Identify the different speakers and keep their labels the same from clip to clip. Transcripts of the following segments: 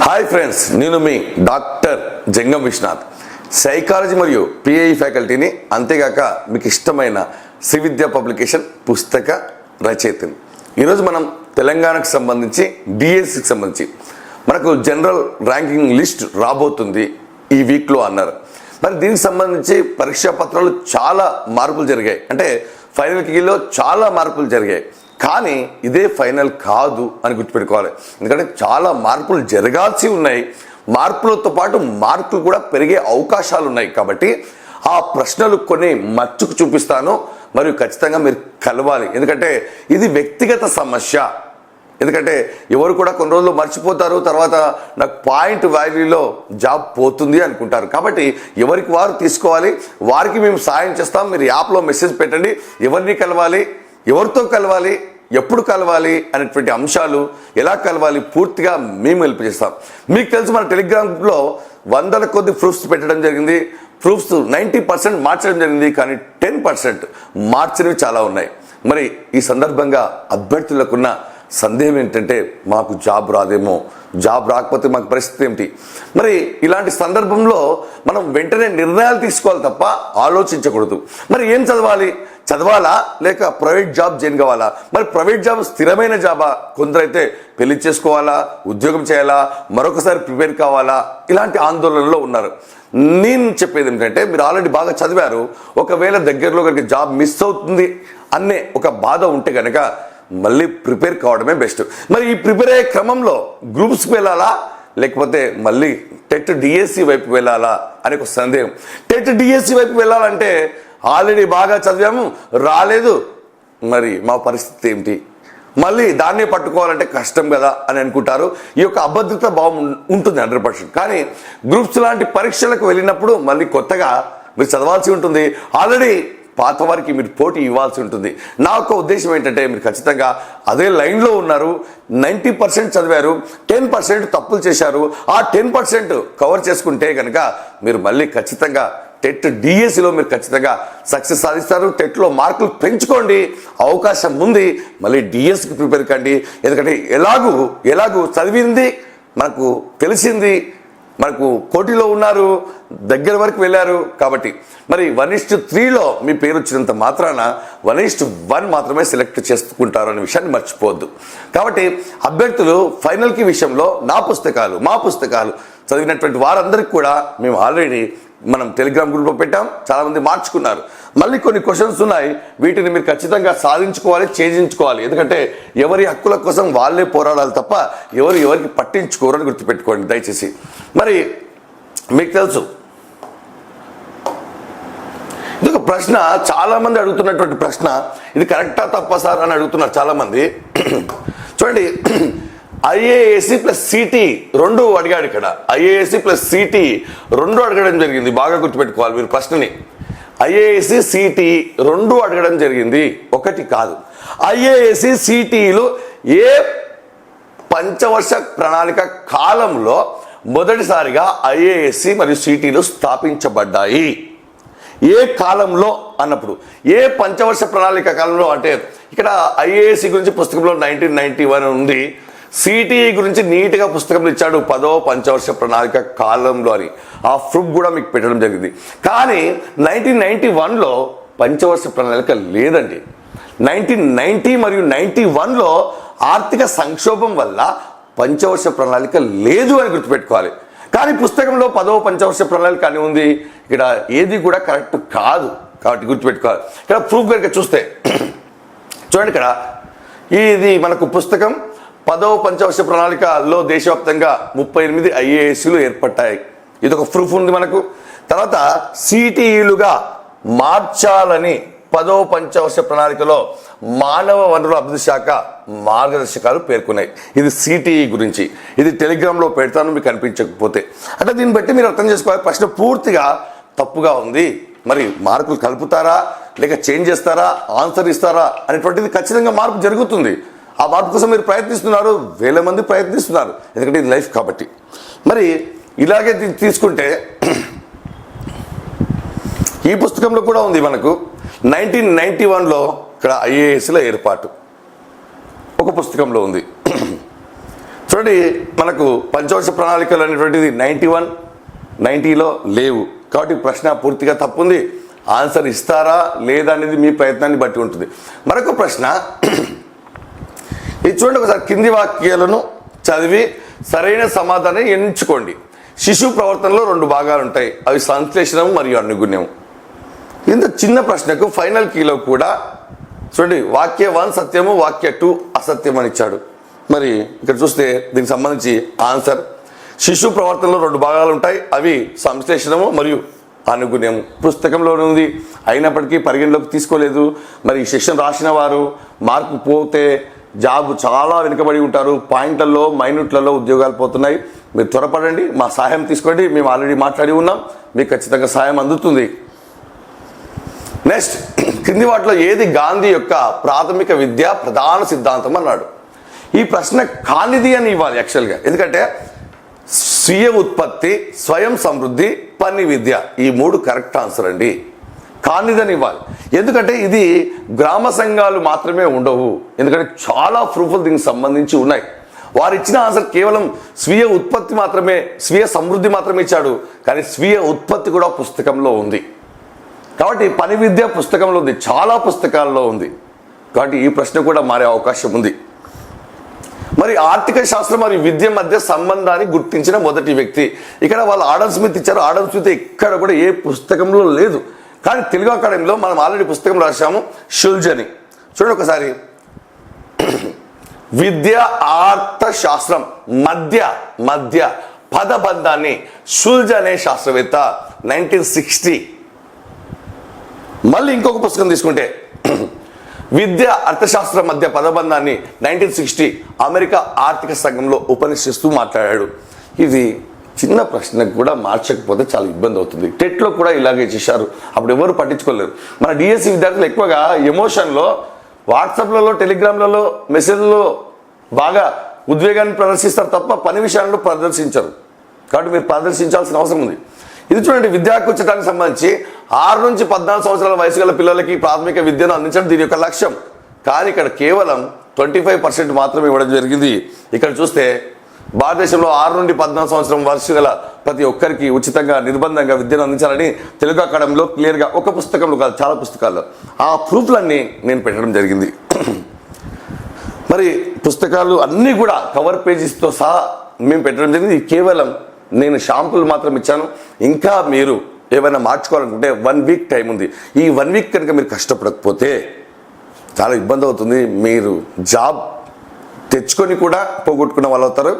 Speaker 1: Hi friends, నేను మీ doctor జంగం Vishwanath, psychology మరియు pi ఫ్యాకల్టీని, అంతేగాక మీకు ఇష్టమైన శ్రీ విద్యా పబ్లికేషన్ పుస్తక రచయితని. ఈరోజు మనం తెలంగాణకు సంబంధించి డిఎస్సికి సంబంధించి మనకు జనరల్ ర్యాంకింగ్ లిస్ట్ రాబోతుంది ఈ వీక్లో అన్నారు. మరి దీనికి సంబంధించి పరీక్షా పత్రాలు చాలా మార్పులు జరిగాయి, అంటే ఫైనల్ కీలో చాలా మార్పులు జరిగాయి. కానీ ఇదే ఫైనల్ కాదు అని గుర్తుపెట్టుకోవాలి, ఎందుకంటే చాలా మార్పులు జరగాల్సి ఉన్నాయి. మార్పులతో పాటు మార్కులు కూడా పెరిగే అవకాశాలు ఉన్నాయి. కాబట్టి ఆ ప్రశ్నలు కొన్ని మచ్చుకు చూపిస్తాను, మరియు ఖచ్చితంగా మీరు కలవాలి. ఎందుకంటే ఇది వ్యక్తిగత సమస్య. ఎందుకంటే ఎవరు కూడా కొన్ని రోజులు మర్చిపోతారు, తర్వాత నాకు పాయింట్ వాల్యూలో జాబ్ పోతుంది అనుకుంటారు. కాబట్టి ఎవరికి వారు తీసుకోవాలి, వారికి మేము సాయం చేస్తాం. మీరు యాప్లో మెసేజ్ పెట్టండి, ఎవరిని కలవాలి, ఎవరితో కలవాలి, ఎప్పుడు కలవాలి అనేటువంటి అంశాలు, ఎలా కలవాలి పూర్తిగా మేము హెల్ప్ చేస్తాం. మీకు తెలుసు, మన టెలిగ్రామ్ గ్రూప్లో వందల కొద్ది ప్రూఫ్స్ పెట్టడం జరిగింది. ప్రూఫ్స్ 90% మార్చడం జరిగింది, కానీ 10% మార్చినవి చాలా ఉన్నాయి. మరి ఈ సందర్భంగా అభ్యర్థులకున్న సందేహం ఏంటంటే, మాకు జాబ్ రాదేమో, జాబ్ రాకపోతే మాకు పరిస్థితి ఏమిటి? మరి ఇలాంటి సందర్భంలో మనం వెంటనే నిర్ణయాలు తీసుకోవాలి తప్ప ఆలోచించకూడదు. మరి ఏం చదవాలా లేక ప్రైవేట్ జాబ్ జాయిన్ కావాలా? మరి ప్రైవేట్ జాబ్ స్థిరమైన జాబా? కొందరైతే పెళ్లి చేసుకోవాలా, ఉద్యోగం చేయాలా, మరొకసారి ప్రిపేర్ కావాలా, ఇలాంటి ఆందోళనలో ఉన్నారు. నేను చెప్పేది ఏంటంటే, మీరు ఆల్రెడీ బాగా చదివారు, ఒకవేళ దగ్గరలో కనుక జాబ్ మిస్ అవుతుంది అనే ఒక బాధ ఉంటే కనుక మళ్ళీ ప్రిపేర్ కావడమే బెస్ట్. మరి ఈ ప్రిపేర్ అయ్యే క్రమంలో గ్రూప్స్కి వెళ్ళాలా, లేకపోతే మళ్ళీ టెట్ డిఎస్సి వైపు వెళ్ళాలా అనే ఒక సందేహం. టెట్ డిఎస్సి వైపు వెళ్ళాలంటే ఆల్రెడీ బాగా చదివాము, రాలేదు, మరి మా పరిస్థితి ఏమిటి? మళ్ళీ దాన్నే పట్టుకోవాలంటే కష్టం కదా అని అనుకుంటారు. ఈ యొక్క అభద్రత భావం ఉంటుంది 100%. కానీ గ్రూప్స్ లాంటి పరీక్షలకు వెళ్ళినప్పుడు మళ్ళీ కొత్తగా మీరు చదవాల్సి ఉంటుంది. ఆల్రెడీ పాత వారికి మీరు పోటీ ఇవ్వాల్సి ఉంటుంది. నా యొక్క ఉద్దేశం ఏంటంటే, మీరు ఖచ్చితంగా అదే లైన్లో ఉన్నారు, 90% చదివారు, 10% తప్పులు చేశారు. ఆ 10% కవర్ చేసుకుంటే కనుక మీరు మళ్ళీ ఖచ్చితంగా టెట్ డిఎస్సిలో మీరు ఖచ్చితంగా సక్సెస్ సాధిస్తారు. టెట్లో మార్కులు పెంచుకోండి, అవకాశం ఉంది. మళ్ళీ డిఎస్సికి ప్రిపేర్ కండి. ఎందుకంటే ఎలాగూ చదివింది మనకు తెలిసింది, మనకు పోటీలో ఉన్నారు, దగ్గర వరకు వెళ్ళారు. కాబట్టి మరి 1:3లో మీ పేరు వచ్చినంత మాత్రాన 1:1 మాత్రమే సెలెక్ట్ చేసుకుంటారు అనే విషయాన్ని మర్చిపోవద్దు. కాబట్టి అభ్యర్థులు ఫైనల్కి విషయంలో మా పుస్తకాలు చదివినటువంటి వారందరికీ కూడా మేము ఆల్రెడీ మనం టెలిగ్రామ్ గ్రూప్లో పెట్టాం. చాలామంది మార్చుకున్నారు. మళ్ళీ కొన్ని క్వశ్చన్స్ ఉన్నాయి, వీటిని మీరు ఖచ్చితంగా సాధించుకోవాలి, ఛేదించుకోవాలి. ఎందుకంటే ఎవరి హక్కుల కోసం వాళ్ళే పోరాడాలి తప్ప ఎవరికి పట్టించుకోరని గుర్తుపెట్టుకోండి దయచేసి. మరి మీకు తెలుసు, ఇది ఒక ప్రశ్న, చాలామంది అడుగుతున్నటువంటి ప్రశ్న. ఇది కరెక్టా తప్పా సార్ అని అడుగుతున్నారు చాలామంది. చూడండి, ఐఏఎస్సి ప్లస్ సిటీ రెండు అడిగాడు ఇక్కడ. ఐఏఎస్సి ప్లస్ సిటీ రెండు అడగడం జరిగింది. బాగా గుర్తుపెట్టుకోవాలి మీరు ప్రశ్నని. ఐఏఎస్సి సిటీ రెండు అడగడం జరిగింది, ఒకటి కాదు. ఐఏఎస్సి సిటీలు ఏ పంచవర్ష ప్రణాళిక కాలంలో మొదటిసారిగా ఐఏఎస్సి మరియు సిటీలు స్థాపించబడ్డాయి? ఏ కాలంలో అన్నప్పుడు, ఏ పంచవర్ష ప్రణాళిక కాలంలో అంటే ఇక్కడ ఐఏఎస్సి గురించి పుస్తకంలో 1991 ఉంది. సిటీఈ గురించి నీట్గా పుస్తకంలో ఇచ్చాడు 10వ పంచవర్ష ప్రణాళిక కాలంలో అని. ఆ ప్రూఫ్ కూడా మీకు పెట్టడం జరిగింది. కానీ 1991లో పంచవర్ష ప్రణాళిక లేదండి. 1990 మరియు 91లో ఆర్థిక సంక్షోభం వల్ల పంచవర్ష ప్రణాళిక లేదు అని గుర్తుపెట్టుకోవాలి. కానీ పుస్తకంలో 10వ పంచవర్ష ప్రణాళిక అని ఉంది. ఇక్కడ ఏది కూడా కరెక్ట్ కాదు, కాబట్టి గుర్తుపెట్టుకోవాలి. ఇక్కడ ప్రూఫ్ కనుక చూస్తే చూడండి, ఇక్కడ ఇది మనకు పుస్తకం 10వ పంచవర్ష ప్రణాళికలో దేశవ్యాప్తంగా 38 ఐఏఎస్లు ఏర్పడ్డాయి. ఇది ఒక ప్రూఫ్ ఉంది మనకు. తర్వాత సిటీఈలుగా మార్చాలని 10వ పంచవర్ష ప్రణాళికలో మానవ వనరుల అభివృద్ధి శాఖ మార్గదర్శకాలు పేర్కొన్నాయి. ఇది సిటీఈ గురించి. ఇది టెలిగ్రామ్లో పెడతాను మీకు కనిపించకపోతే. అంటే దీన్ని బట్టి మీరు అర్థం చేసుకోవాలి, ప్రశ్న పూర్తిగా తప్పుగా ఉంది. మరి మార్కులు కలుపుతారా లేక చేంజ్ చేస్తారా, ఆన్సర్ ఇస్తారా అనేటువంటిది ఖచ్చితంగా మార్పు జరుగుతుంది. ఆ మార్పు కోసం మీరు ప్రయత్నిస్తున్నారు, వేల మంది ప్రయత్నిస్తున్నారు, ఎందుకంటే ఇది లైఫ్ కాబట్టి. మరి ఇలాగే తీసుకుంటే ఈ పుస్తకంలో కూడా ఉంది మనకు 1991లో ఇక్కడ ఐఏఎస్ల ఏర్పాటు ఒక పుస్తకంలో ఉంది. చూడండి, మనకు పంచవర్ష ప్రణాళికలు అనేటువంటిది 91, 90లో లేవు. కాబట్టి ప్రశ్న పూర్తిగా తప్పుంది. ఆన్సర్ ఇస్తారా లేదా అనేది మీ ప్రయత్నాన్ని బట్టి ఉంటుంది. మరొక ప్రశ్న, ఇది చూడండి ఒకసారి, కింది వాక్యాలను చదివి సరైన సమాధానం ఎంచుకోండి. శిశువు ప్రవర్తనలో 2 భాగాలు ఉంటాయి, అవి సంశ్లేషణం మరియు అనుగుణ్యం. ఇంత చిన్న ప్రశ్నకు ఫైనల్ కీలో కూడా చూడండి, వాక్య 1 సత్యము, వాక్య 2 అసత్యం అని ఇచ్చాడు. మరి ఇక్కడ చూస్తే దీనికి సంబంధించి ఆన్సర్, శిశువు ప్రవర్తనలో 2 భాగాలు ఉంటాయి, అవి సంశ్లేషణము మరియు అనుగుణ్యం. పుస్తకంలోనే ఉంది, అయినప్పటికీ పరిగణలోకి తీసుకోలేదు. మరి ఈ సెషన్ రాసిన వారు మార్కు పోతే జాబ్ చాలా వెనుకబడి ఉంటారు. పాయింట్లలో, మైనూట్లలో ఉద్యోగాలు పోతున్నాయి. మీరు త్వరపడండి, మా సహాయం తీసుకోండి. మేము ఆల్రెడీ మాట్లాడి ఉన్నాం, మీకు ఖచ్చితంగా సహాయం అందుతుంది. నెక్స్ట్, కింది వాటిలో ఏది గాంధీ యొక్క ప్రాథమిక విద్య ప్రధాన సిద్ధాంతం అన్నాడు. ఈ ప్రశ్న కానిది అని ఇవ్వాలి యాక్చువల్గా, ఎందుకంటే స్వీయ ఉత్పత్తి, స్వయం సమృద్ధి, పని విద్య, ఈ 3 కరెక్ట్ ఆన్సర్ అండి. కానిదని ఇవ్వాలి, ఎందుకంటే ఇది గ్రామ సంఘాలు మాత్రమే ఉండవు, ఎందుకంటే చాలా ప్రూఫ్లు దీనికి సంబంధించి ఉన్నాయి. వారు ఇచ్చిన ఆన్సర్ కేవలం స్వీయ ఉత్పత్తి మాత్రమే, స్వీయ సమృద్ధి మాత్రమే ఇచ్చాడు, కానీ స్వీయ ఉత్పత్తి కూడా పుస్తకంలో ఉంది. కాబట్టి పని విద్య పుస్తకంలో ఉంది, చాలా పుస్తకాల్లో ఉంది. కాబట్టి ఈ ప్రశ్న కూడా మారే అవకాశం ఉంది. మరి ఆర్థిక శాస్త్రం మరియు విద్య మధ్య సంబంధాన్ని గుర్తించిన మొదటి వ్యక్తి, ఇక్కడ వాళ్ళు ఆడమ్ స్మిత్ ఇచ్చారు. ఆడమ్ స్మిత్ ఇక్కడ కూడా ఏ పుస్తకంలో లేదు, కానీ తెలుగు అకాడమీలో మనం ఆల్రెడీ పుస్తకం రాశాము, షుల్జ్ అని. చూడండి ఒకసారి, విద్య అర్థ శాస్త్రం మధ్య పదబంధాన్ని షుల్జ్ అనే శాస్త్రవేత్త 1960. మళ్ళీ ఇంకొక పుస్తకం తీసుకుంటే విద్య అర్థశాస్త్రం మధ్య పదబంధాన్ని 1960 అమెరికా ఆర్థిక సంఘంలో ఉపనిషిస్తూ మాట్లాడాడు. ఇది చిన్న ప్రశ్నకు కూడా మార్చకపోతే చాలా ఇబ్బంది అవుతుంది. టెట్లో కూడా ఇలాగే చేశారు, అప్పుడు ఎవరు పట్టించుకోలేరు. మన డిఎస్సి విద్యార్థులు ఎక్కువగా ఎమోషన్లో వాట్సాప్లలో, టెలిగ్రామ్లలో, మెసేజ్లలో బాగా ఉద్వేగాన్ని ప్రదర్శిస్తారు తప్ప పని విషయాల్లో ప్రదర్శించరు. కాబట్టి మీరు ప్రదర్శించాల్సిన అవసరం ఉంది. ఇది చూడండి, విద్యా హక్కు చట్టానికి సంబంధించి 6 నుంచి 14 సంవత్సరాల వయసు గల పిల్లలకి ప్రాథమిక విద్యను అందించడం దీని యొక్క లక్ష్యం. కానీ ఇక్కడ కేవలం 25% మాత్రమే ఇవ్వడం జరిగింది. ఇక్కడ చూస్తే భారతదేశంలో 6 నుండి 14 సంవత్సరం వయసు గల ప్రతి ఒక్కరికి ఉచితంగా నిర్బంధంగా విద్యను అందించాలని తెలుగు అకాడమీలో క్లియర్గా, ఒక పుస్తకంలో కాదు చాలా పుస్తకాల్లో ఆ ప్రూఫ్లన్నీ నేను పెట్టడం జరిగింది. మరి పుస్తకాలు అన్నీ కూడా కవర్ పేజెస్తో సహా మేము పెట్టడం జరిగింది. కేవలం నేను షాంపుల్ మాత్రం ఇచ్చాను. ఇంకా మీరు ఏమైనా మార్చుకోవాలనుకుంటే 1 వీక్ టైం ఉంది. ఈ 1 వీక్ కనుక మీరు కష్టపడకపోతే చాలా ఇబ్బంది అవుతుంది. మీరు జాబ్ తెచ్చుకొని కూడా పోగొట్టుకున్న వాళ్ళు అవుతారు.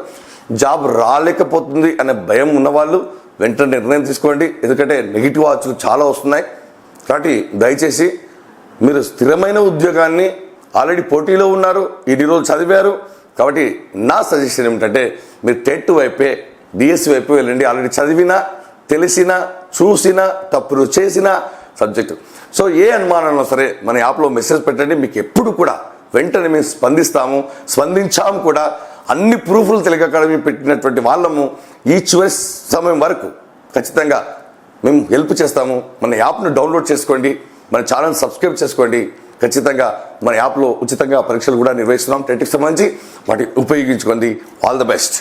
Speaker 1: జాబ్ రాలేకపోతుంది అనే భయం ఉన్నవాళ్ళు వెంటనే నిర్ణయం తీసుకోండి, ఎందుకంటే నెగిటివ్ వార్తలు చాలా వస్తున్నాయి. కాబట్టి దయచేసి మీరు స్థిరమైన ఉద్యోగాన్ని, ఆల్రెడీ పోటీలో ఉన్నారు, ఇన్ని రోజులు చదివారు. కాబట్టి నా సజెషన్ ఏమిటంటే మీరు టెట్ వైపే, డిఎస్సి వైపు వెళ్ళండి. ఆల్రెడీ చదివినా, తెలిసినా, చూసినా, తప్పులు చేసిన సబ్జెక్టు. సో ఏ అనుమానంలో సరే మన యాప్లో మెసేజ్ పెట్టండి, మీకు ఎప్పుడు కూడా వెంటనే మేము స్పందించాము కూడా. అన్ని ప్రూఫ్లు తెలుగు అకాడమీ పెట్టినటువంటి వాళ్ళము ఈ చివరి సమయం వరకు ఖచ్చితంగా మేము హెల్ప్ చేస్తాము. మన యాప్ను డౌన్లోడ్ చేసుకోండి, మన ఛానల్ సబ్స్క్రైబ్ చేసుకోండి. ఖచ్చితంగా మన యాప్లో ఉచితంగా పరీక్షలు కూడా నిర్వహిస్తున్నాం. టెట్కి సంబంధించి వాటిని ఉపయోగించుకోండి. All the best.